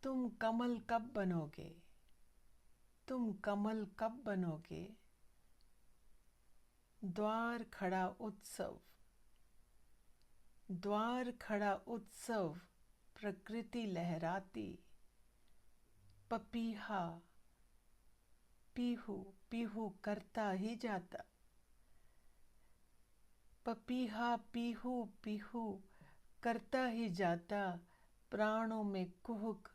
तुम कमल कब बनोगे, तुम कमल कब बनोगे। द्वार खड़ा उत्सव, द्वार खड़ा उत्सव, प्रकृति लहराती। पपीहा पीहू पीहू करता ही जाता, पपीहा पीहू पीहू करता ही जाता। प्राणों में कुहुक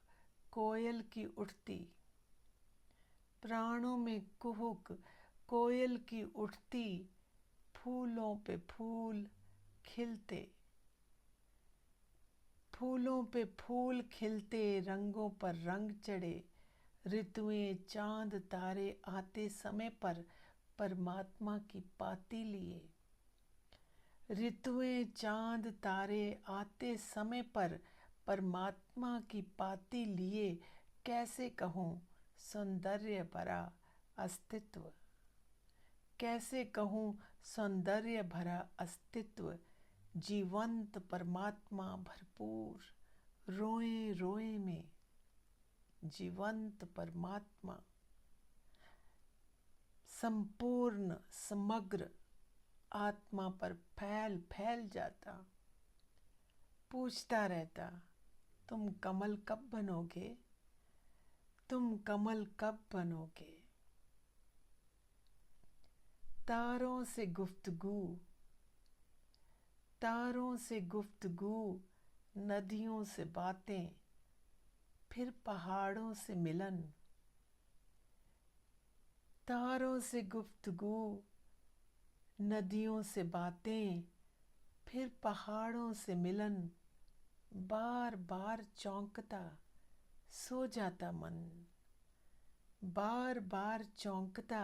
कोयल की उठती, प्राणों में कुहुक कोयल की उठती। फूलों पे फूल खिलते, फूलों पे फूल खिलते, रंगों पर रंग चढ़े। ऋतुएं चांद तारे आते समय पर परमात्मा की पाती लिए। ऋतुएं चांद तारे आते समय पर परमात्मा की पाती लिए। कैसे कहूँ सौंदर्य भरा अस्तित्व, कैसे कहूँ सौंदर्य भरा अस्तित्व। जीवंत परमात्मा भरपूर रोए रोए में, जीवंत परमात्मा संपूर्ण समग्र आत्मा पर फैल फैल जाता। पूछता रहता, तुम कमल कब बनोगे, तुम कमल कब बनोगे। तारों से गुफ्तगू, तारों से गुफ्तगू, नदियों से बातें, फिर पहाड़ों से मिलन। तारों से गुफ्तगू, नदियों से बातें, फिर पहाड़ों से मिलन। बार बार चौंकता सो जाता मन, बार बार चौंकता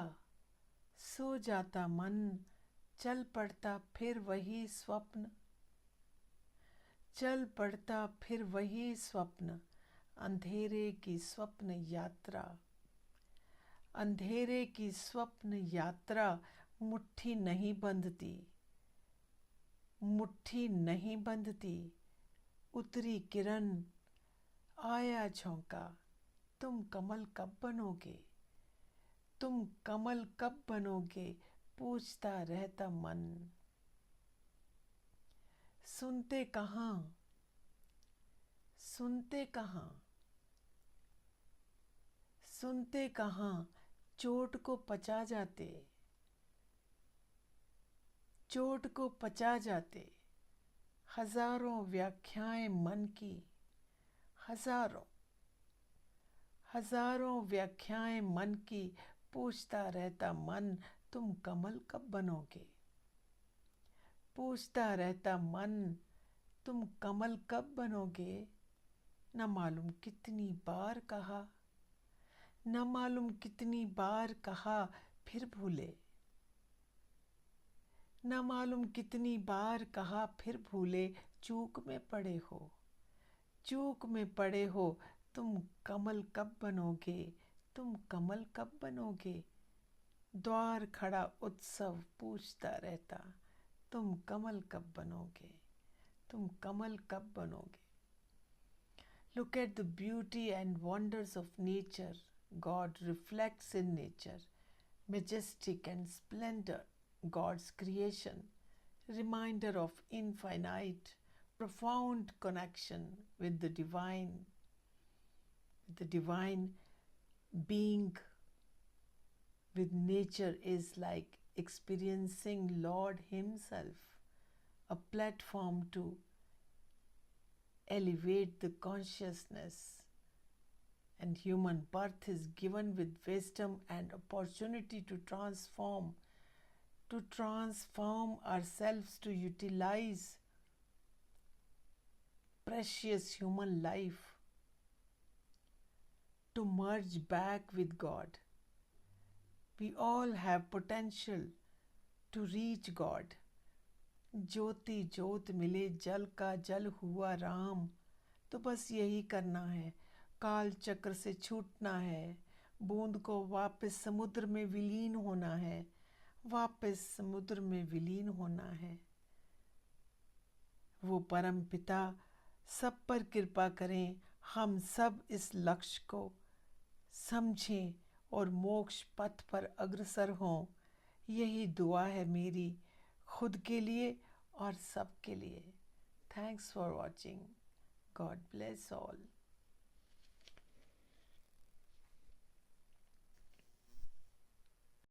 सो जाता मन। चल पड़ता फिर वही स्वप्न, चल पड़ता फिर वही स्वप्न। अंधेरे की स्वप्न यात्रा, अंधेरे की स्वप्न यात्रा। मुट्ठी नहीं बंधती, मुट्ठी नहीं बंधती। उतरी किरण आया झोंका, तुम कमल कब बनोगे, तुम कमल कब बनोगे। पूछता रहता मन। सुनते कहाँ, सुनते कहाँ, सुनते कहाँ। चोट को पचा जाते, चोट को पचा जाते। हजारों व्याख्याएं मन की, हजारों हजारों व्याख्याएं मन की। पूछता रहता मन, तुम कमल कब बनोगे, पूछता रहता मन, तुम कमल कब बनोगे। न मालूम कितनी बार कहा, न मालूम कितनी बार कहा, फिर भूले। न मालूम कितनी बार कहा फिर भूले। चूक में पड़े हो, चूक में पड़े हो। तुम कमल कब बनोगे, तुम कमल कब बनोगे। द्वार खड़ा उत्सव पूछता रहता, तुम कमल कब बनोगे, तुम कमल कब बनोगे। Look at the beauty and wonders of nature. God reflects in nature, majestic and splendor. God's creation, reminder of infinite, profound connection with the divine being, with nature is like experiencing Lord Himself, a platform to elevate the consciousness. And human birth is given with wisdom and opportunity to transform ourselves, to utilize precious human life, to merge back with God. We all have potential to reach God. ज्योति ज्योत मिले, जल का जल हुआ राम। तो बस यही करना है, काल चक्र से छूटना है, बूंद को वापस समुद्र में विलीन होना है, वापस समुद्र में विलीन होना है। वो परम पिता सब पर कृपा करें, हम सब इस लक्ष्य को समझें और मोक्ष पथ पर अग्रसर हों। यही दुआ है मेरी खुद के लिए और सब के लिए। Thanks for watching. God bless all.